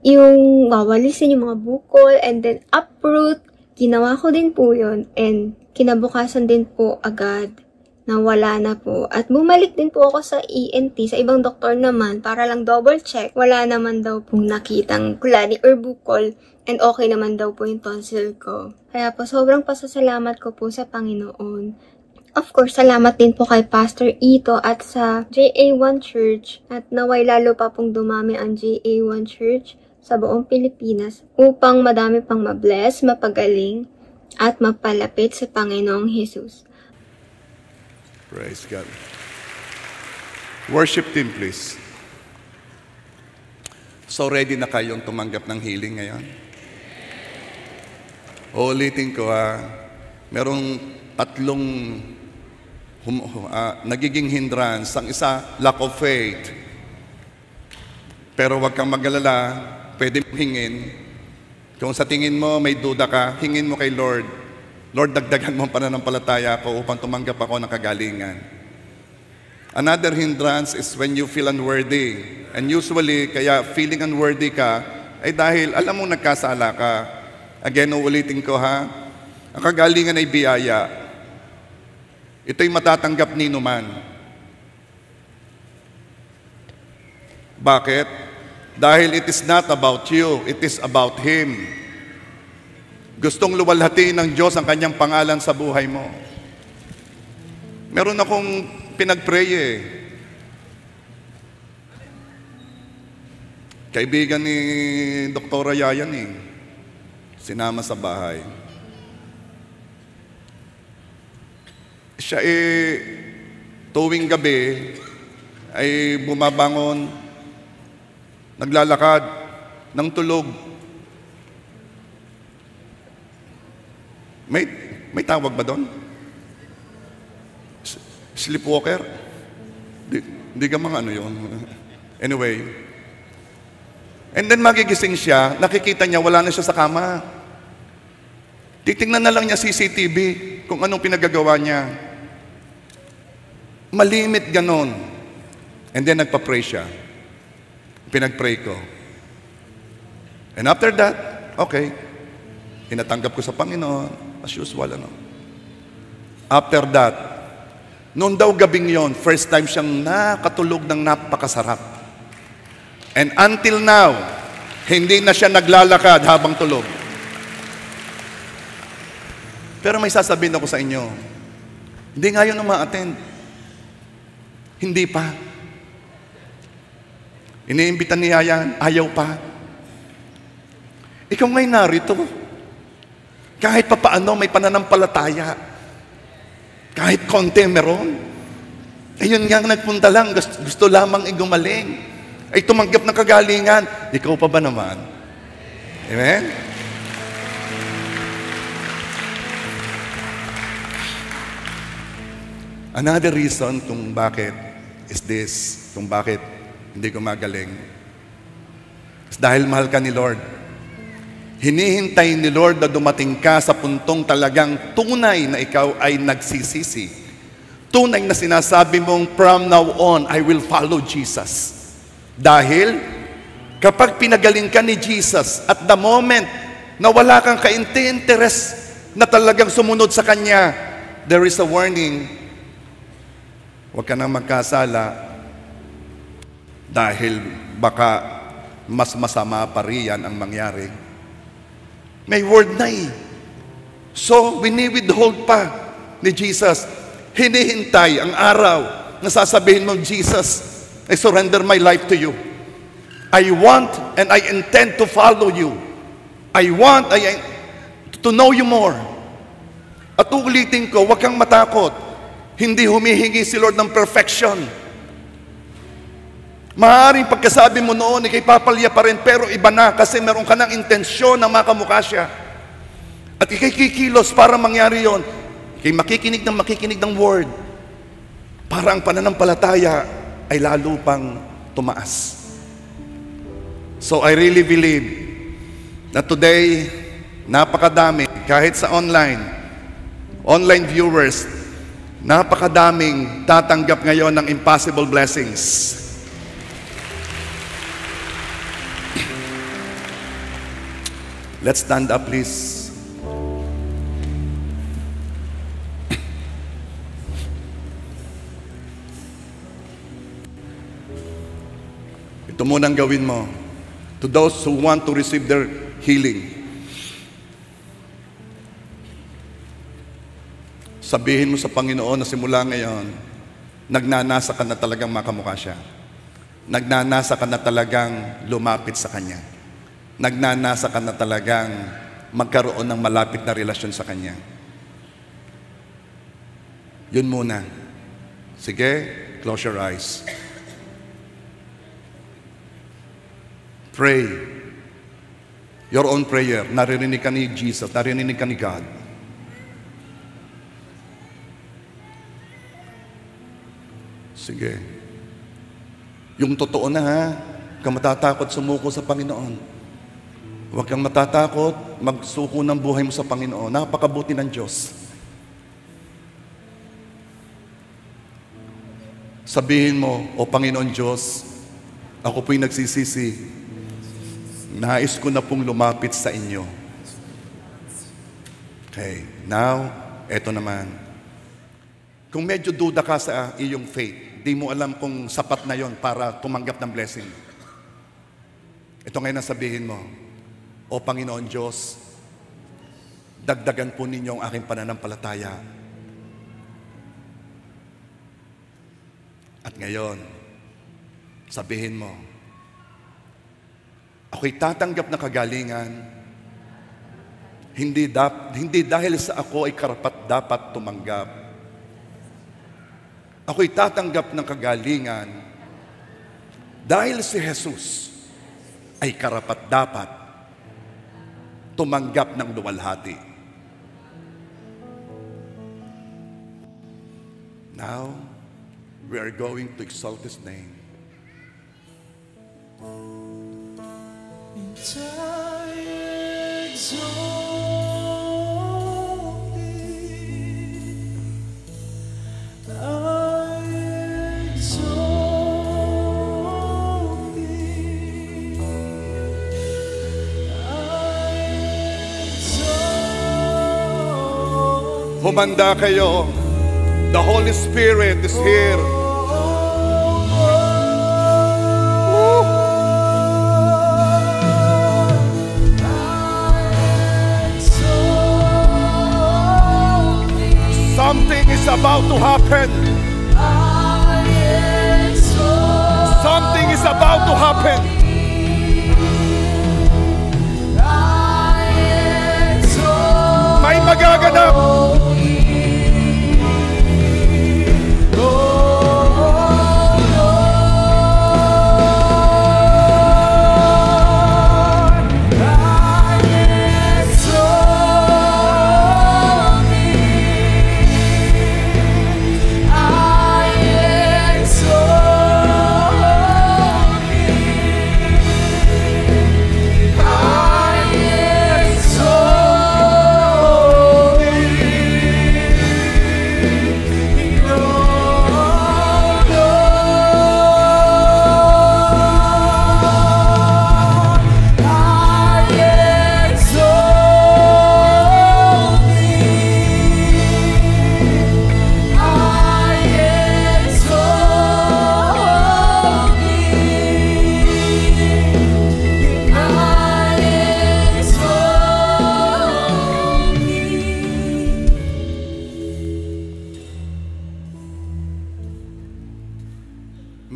Yung wawalisin yung mga bukol and then uproot. Ginawa ko din po yun and kinabukasan din po agad na wala na po. At bumalik din po ako sa ENT, sa ibang doktor naman, para lang double check. Wala naman daw pong nakitang kulani or bukol and okay naman daw po yung tonsil ko. Kaya po sobrang pasasalamat ko po sa Panginoon. Of course, salamat din po kay Pastor Ito at sa JA1 Church at naway lalo pa pong dumami ang JA1 Church sa buong Pilipinas upang madami pang mabless, mapagaling, at mapalapit sa Panginoong Jesus. Praise God. Worship team, please. So ready na kayong tumanggap ng healing ngayon? Ulitin ko merong tatlong nagiging hindrance. Ang isa, lack of faith. Pero huwag kang mag-alala, pwede mong hingin. Kung sa tingin mo may duda ka, hingin mo kay Lord. Lord, dagdagan mo ang pananampalataya ko upang tumanggap ako ng kagalingan. Another hindrance is when you feel unworthy. And usually, kaya feeling unworthy ka, ay dahil alam mo nagkasala ka. Again, uulitin ko ang kagalingan ay biyaya. Ito'y matatanggap ni numan. Bakit? Dahil it is not about you, it is about Him. Gustong luwalhati ng Diyos ang kanyang pangalan sa buhay mo. Meron akong pinag-pray Kaibigan ni Dr. Yayan sinama sa bahay. Siya tuwing gabi ay bumabangon, naglalakad ng tulog. May tawag ba doon? Sleepwalker? Di ka mga ano yun. Anyway. And then magigising siya, nakikita niya wala na siya sa kama. Titingnan na lang niya CCTV kung anong pinagagawa niya. Malimit ganon. And then nagpa-pray siya. Pinag-pray ko. And after that, okay. Inatanggap ko sa Panginoon. As usual, After that, noon daw gabing yon, first time siyang nakatulog ng napakasarap. And until now, hindi na siya naglalakad habang tulog. Pero may sasabihin ako sa inyo, hindi nga yun ma-attend. Hindi pa. Iniimbitan niya yan, ayaw pa. Ikaw ngay narito. Kahit pa paano may pananampalataya. Kahit konti meron. Ayun nga nagpunta lang, gusto lamang gumaling. Ay tumanggap ng kagalingan. Ikaw pa ba naman? Amen? Another reason kung bakit is this, kung bakit hindi gumagaling. Is dahil mahal ka ni Lord. Hinihintay ni Lord na dumating ka sa puntong talagang tunay na ikaw ay nagsisisi. Tunay na sinasabi mong, from now on, I will follow Jesus. Dahil kapag pinagaling ka ni Jesus, at the moment na wala kang ka-interest na talagang sumunod sa Kanya, there is a warning. Huwag ka nang magkasala dahil baka mas masama pa riyan ang mangyari. May word na eh. So, withhold pa ni Jesus. Hinihintay ang araw na sasabihin mo, Jesus, I surrender my life to you. I want and I intend to follow you. I want to know you more. At uulitin ko, huwag kang matakot. Hindi humihingi si Lord ng perfection. Maaaring pagkasabi mo noon, ikay papalya pa rin, pero iba na kasi meron ka ng intensyon na makamukha siya. At ikay kikilos para mangyari yon. Ikay makikinig ng word. Para ang pananampalataya ay lalo pang tumaas. So I really believe na today, napakadami, kahit sa online viewers, napakadaming tatanggap ngayon ng impossible blessings. Let's stand up, please. Ito muna ang gawin mo. To those who want to receive their healing, sabihin mo sa Panginoon na simula ngayon, nagnanasa ka na talagang makamukha siya. Nagnanasa ka na talagang lumapit sa Kanya. Nagnanasa ka na talagang magkaroon ng malapit na relasyon sa Kanya. Yun muna. Sige, close your eyes. Pray. Your own prayer. Naririnig ka ni Jesus. Naririnig ka ni God. Sige. Yung totoo na ha. Huwag kang matatakot sumuko sa Panginoon. Huwag kang matatakot magsuko ng buhay mo sa Panginoon. Napakabuti ng Diyos. Sabihin mo, O Panginoon Diyos, ako po'y nagsisisi. Nais ko na pong lumapit sa inyo. Okay, now, eto naman. Kung medyo duda ka sa iyong faith, di mo alam kung sapat na yon para tumanggap ng blessing. Ito ngayon ang sabihin mo, O Panginoon Diyos, dagdagan po ninyo ang aking pananampalataya. At ngayon, sabihin mo, ako'y tatanggap ng kagalingan, hindi dahil sa ako ay karapat-dapat tumanggap. Ako'y tatanggap ng kagalingan dahil si Jesus ay karapat-dapat tumanggap ng luwalhati. Now, we are going to exalt His name. I exalt thee, I exalt thee, I exalt thee. Humanda kayo. The Holy Spirit is here. Something is about to happen. Something is about to happen. May magaganap.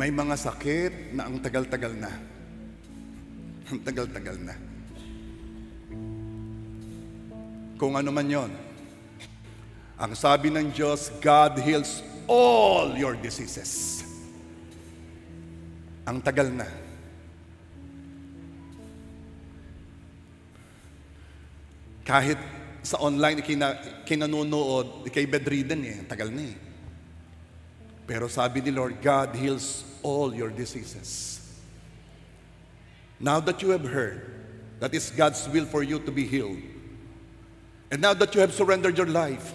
May mga sakit na ang tagal-tagal na. Ang tagal-tagal na. Kung ano man yon. Ang sabi ng Diyos, God heals all your diseases. Ang tagal na. Kahit sa online kinanonood, kay bedridden ang tagal na eh. Pero sabi ni Lord, God heals all your diseases. Now that you have heard, that is God's will for you to be healed. And now that you have surrendered your life,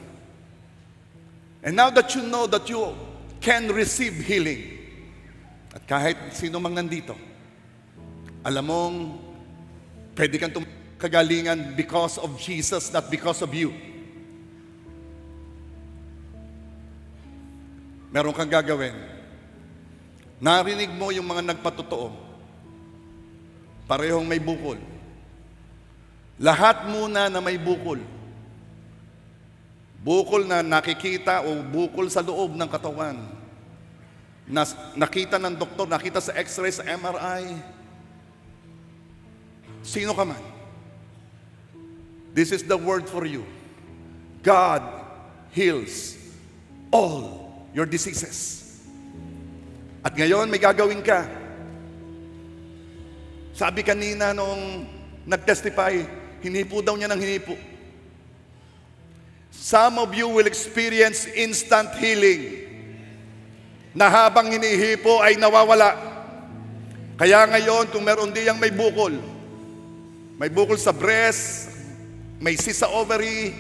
and now that you know that you can receive healing, at kahit sino mang nandito, alam mong pwede kang kagalingan because of Jesus, not because of you. Meron kang gagawin. Narinig mo yung mga nagpatotoo. Parehong may bukol. Lahat muna na may bukol. Bukol na nakikita o bukol sa loob ng katawan. Nakita ng doktor, nakita sa x-ray, sa MRI. Sino ka man. This is the word for you. God heals all your diseases. At ngayon, may gagawin ka. Sabi kanina nung nag-testify, hinipo daw niya ng hinipo. Some of you will experience instant healing na habang hinihipo ay nawawala. Kaya ngayon, kung meron diyang may bukol sa breast, may cyst sa ovary,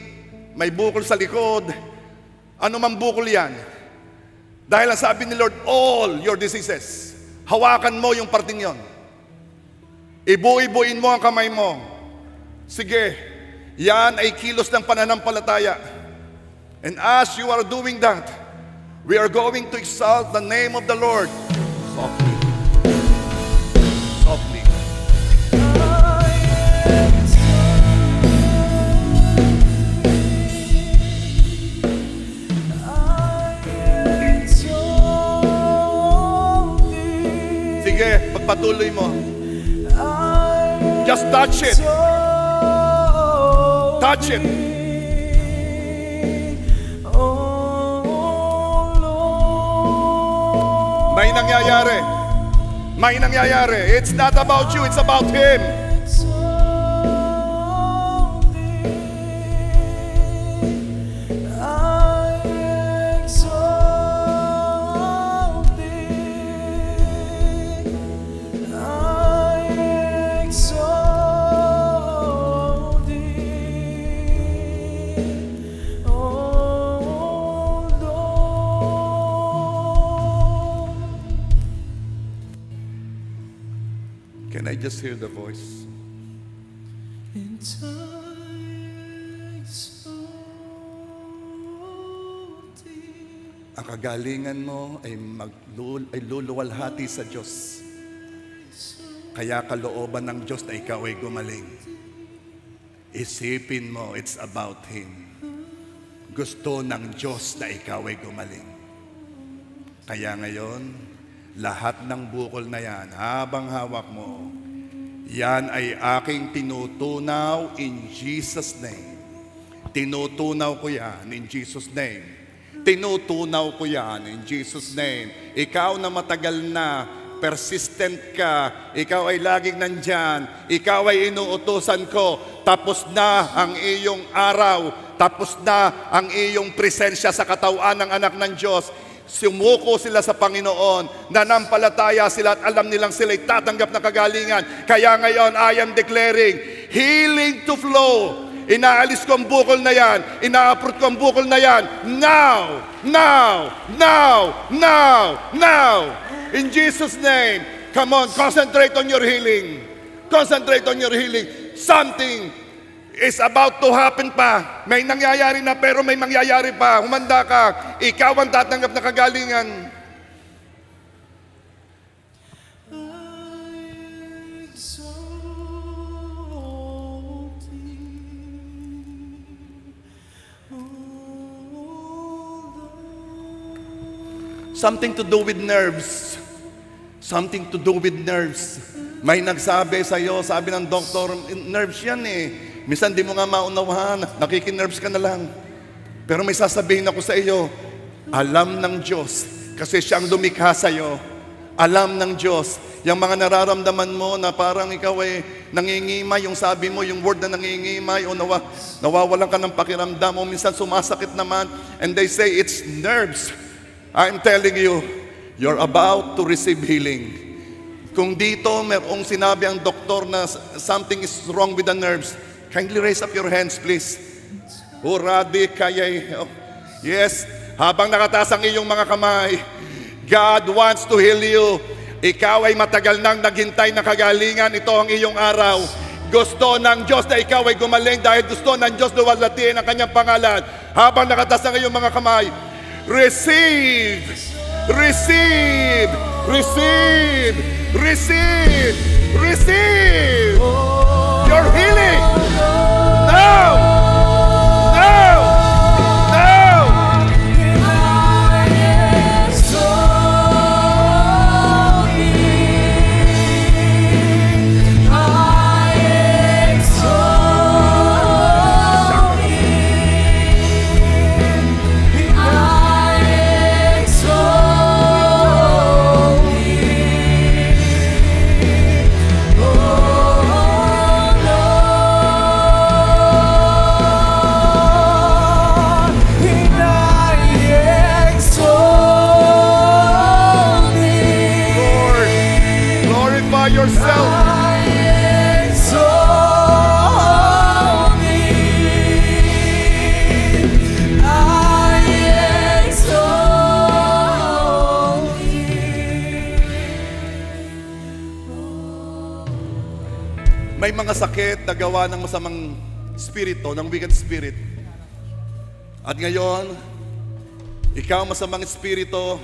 may bukol sa likod, ano mang bukol yan, dahil ang sabi ni Lord, all your diseases, hawakan mo yung parting yon. Ibu-ibuin mo ang kamay mo. Sige, yan ay kilos ng pananampalataya. And as you are doing that, we are going to exalt the name of the Lord. Softly. Softly. Sige, pagpatuloy mo. Just touch it. Touch it. May nangyayari. May nangyayari. It's not about you, it's about Him. Can I just hear the voice? In time so deep, Ang kagalingan mo ay luluwalhati sa Diyos. Kaya kalooban ng Diyos na ikaw ay gumaling. Isipin mo, it's about Him. Gusto ng Diyos na ikaw ay gumaling. Kaya ngayon, lahat ng bukol na yan, habang hawak mo, yan ay aking tinutunaw in Jesus' name. Tinutunaw ko yan in Jesus' name. Tinutunaw ko yan in Jesus' name. Ikaw na matagal na, persistent ka, ikaw ay laging nandyan, ikaw ay inuutusan ko, tapos na ang iyong araw, tapos na ang iyong presensya sa katawan ng anak ng Diyos. Sumuko sila sa Panginoon, nanampalataya sila at alam nilang sila'y tatanggap na kagalingan. Kaya ngayon, I am declaring healing to flow. Inaalis ko ang bukol na yan, ina-uproot ko ang bukol na yan. Now, now, now, now, now. In Jesus' name, come on, concentrate on your healing. Concentrate on your healing. Something is about to happen pa. May nangyayari na pero may mangyayari pa. Humanda ka. Ikaw ang tatanggap na kagalingan. Something to do with nerves. Something to do with nerves. May nagsabi sa iyo, sabi ng doktor, nerves yan eh. Minsan di mo nga maunawahan, nakikinerves ka na lang. Pero may sasabihin ako sa iyo, alam ng Diyos, kasi siyang lumikha sa iyo. Alam ng Diyos, yung mga nararamdaman mo na parang ikaw ay nangingimay, yung sabi mo, yung word na nangingimay, o nawawalan ka ng pakiramdam, o minsan sumasakit naman, and they say it's nerves. I'm telling you, you're about to receive healing. Kung dito merong sinabi ang doktor na something is wrong with the nerves, kindly raise up your hands, please. Uradi kayay. Yes, habang nakataas ang iyong mga kamay, God wants to heal you. Ikaw ay matagal nang naghintay na kagalingan. Ito ang iyong araw. Gusto ng Diyos na ikaw ay gumaling dahil gusto ng Diyos luwalhatiin ang kanyang pangalan. Habang nakataas ang iyong mga kamay, receive! Receive! Receive! Receive! Receive! Your healing! Now! Now! Now! Yourself. May mga sakit na gawa ng masamang spirito, ng wicked spirit. At ngayon, ikaw masamang spirito,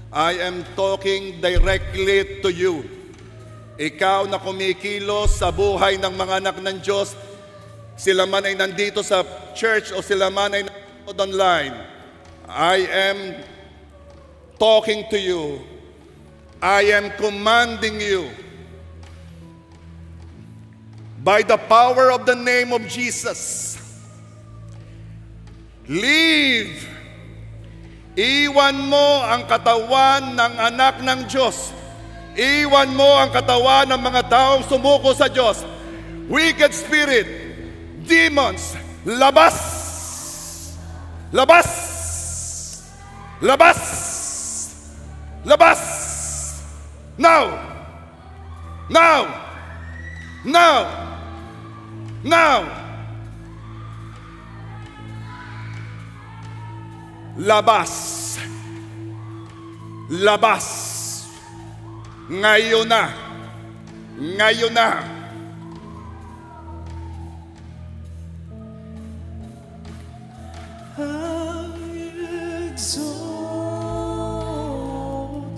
I am talking directly to you. Ikaw na kumikilos sa buhay ng mga anak ng Diyos, sila man ay nandito sa church o sila man ay nanonood online, I am talking to you. I am commanding you. By the power of the name of Jesus, leave. Iwan mo ang katawan ng anak ng Diyos. Iwan mo ang katawan ng mga taong sumuko sa Diyos. Wicked spirit, demons, labas! Labas! Labas! Labas! Now! Now! Now! Now! Labas! Labas! Ngayon na. Ngayon na. I exalt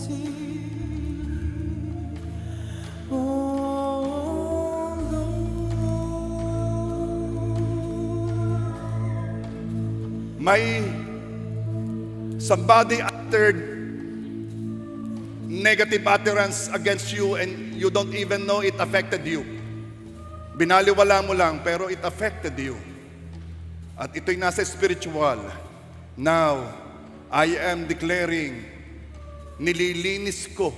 thee, O Lord. May somebody uttered negative utterance against you and you don't even know it affected you. Binaliwala mo lang pero it affected you. At ito'y nasa spiritual. Now, I am declaring, nililinis ko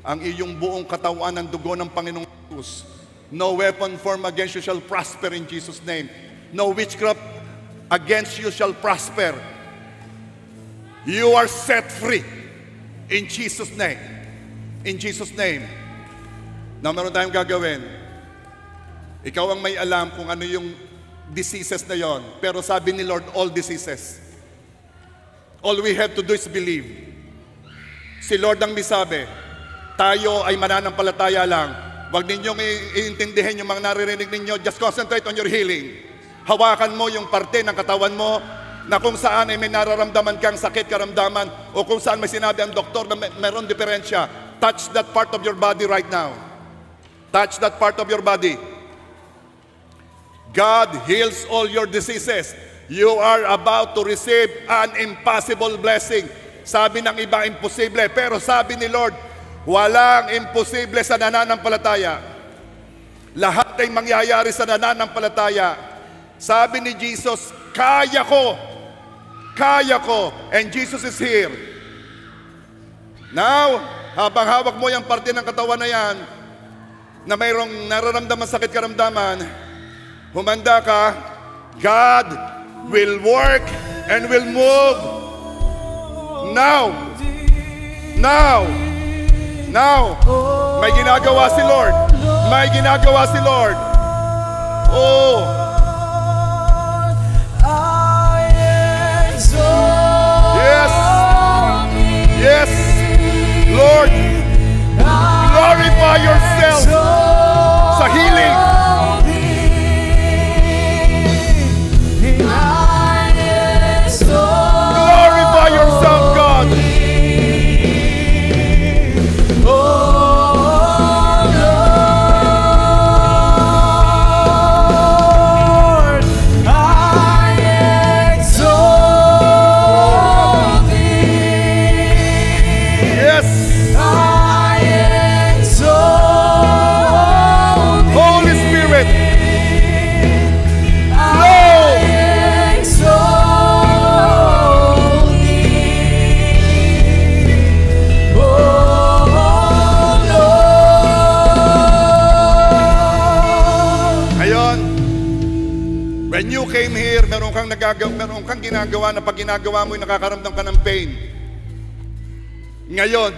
ang iyong buong katawan ng dugo ng Panginoong Jesus. No weapon formed against you shall prosper in Jesus' name. No witchcraft against you shall prosper. You are set free in Jesus' name. In Jesus' name. Na meron tayong gagawin. Ikaw ang may alam kung ano yung diseases na yon. Pero sabi ni Lord, all diseases. All we have to do is believe. Si Lord ang misabi, tayo ay mananampalataya lang. Huwag ninyong iintindihin yung mga naririnig ninyo. Just concentrate on your healing. Hawakan mo yung parte ng katawan mo na kung saan ay may nararamdaman kang sakit, karamdaman, o kung saan may sinabi ang doktor na meron diferensya. Touch that part of your body right now. Touch that part of your body. God heals all your diseases. You are about to receive an impossible blessing. Sabi ng iba, imposible. Pero sabi ni Lord, Walang imposible sa nananampalataya. Lahat ay mangyayari sa nananampalataya. Sabi ni Jesus, kaya ko. Kaya ko. And Jesus is here. Now, habang hawak mo yung parte ng katawan na yan, na mayroong nararamdaman sakit karamdaman, humanda ka. God will work and will move. Now. Now. Now. May ginagawa si Lord. May ginagawa si Lord. Oh. Yes. Yes. Lord, glorify yourself sa healing. Glorify yourself, God. Meron kang ginagawa na pag ginagawa mo, nakakaramdam ka ng pain. Ngayon,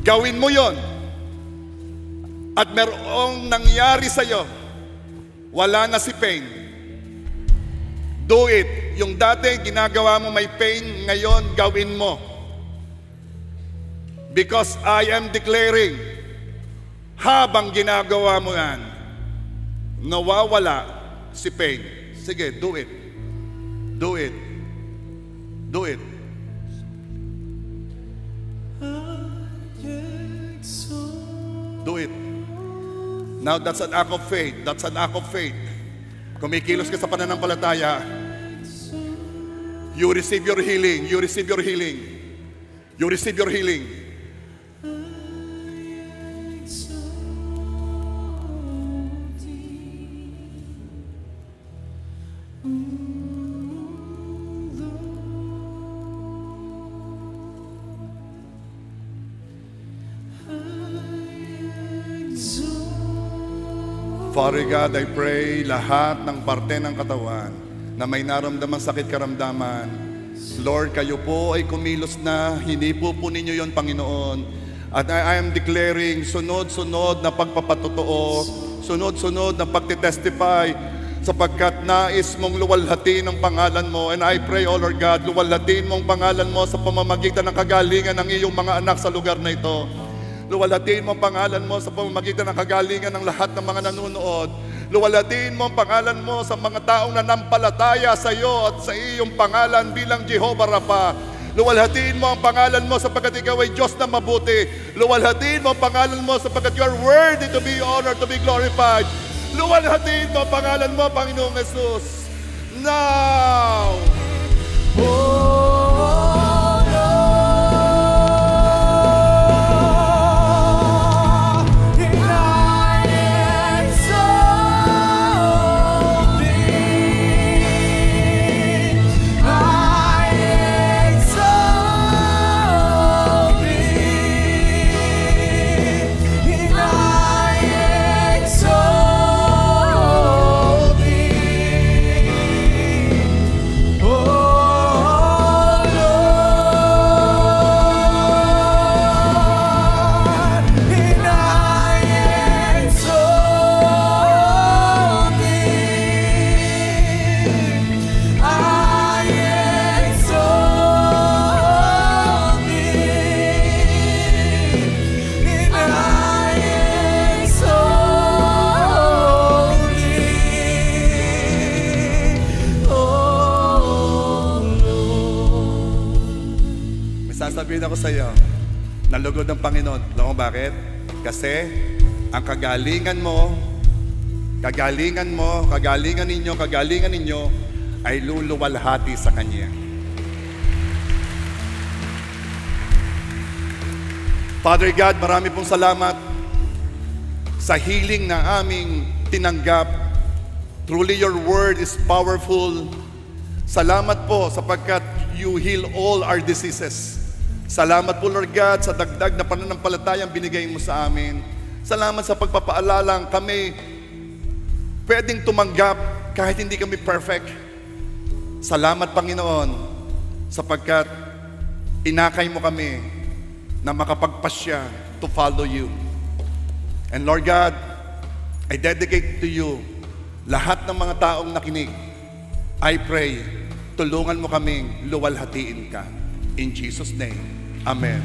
gawin mo yon. At merong nangyari sa'yo, wala na si pain. Do it. Yung dati ginagawa mo may pain, ngayon gawin mo. Because I am declaring, habang ginagawa mo yan, nawawala si pain. Sige, do it. Do it. Do it. Do it. Now that's an act of faith. That's an act of faith. Kumikilos ka sa pananampalataya. You receive your healing. You receive your healing. You receive your healing. Father God, I pray lahat ng parte ng katawan na may naramdaman sakit karamdaman, Lord, kayo po ay kumilos na, hindi po ninyo yon, Panginoon. At I am declaring sunod-sunod na pagpapatotoo, sunod-sunod na pagtitestify, sapagkat nais mong luwalhatin ang pangalan mo. And I pray, oh Lord God, luwalhatin mong pangalan mo sa pamamagitan ng kagalingan ng iyong mga anak sa lugar na ito. Luwalhatin mo ang pangalan mo sa pamamagitan ng kagalingan ng lahat ng mga nanonood. Luwalhatin mo ang pangalan mo sa mga taong nanampalataya sa iyo at sa iyong pangalan bilang Jehovah Rapha. Luwalhatin mo ang pangalan mo sapagkat ikaw ay Diyos na mabuti. Luwalhatin mo ang pangalan mo sapagkat you are worthy to be honored, to be glorified. Luwalhatin mo ang pangalan mo, Panginoong Jesus. Now! Sasabihin ako sa iyo, nalugod ng Panginoon. Alam mo bakit? Kasi ang kagalingan ninyo ay luluwalhati sa Kanya. Father God, marami pong salamat sa healing na aming tinanggap. Truly, your word is powerful. Salamat po sapagkat you heal all our diseases. Salamat po, Lord God, sa dagdag na pananampalatayang binigay mo sa amin. Salamat sa pagpapaalalang kami pwedeng tumanggap kahit hindi kami perfect. Salamat, Panginoon, sapagkat inakay mo kami na makapagpasya to follow you. And Lord God, I dedicate to you lahat ng mga taong nakinig. I pray, tulungan mo kaming luwalhatiin ka. In Jesus' name, Amen.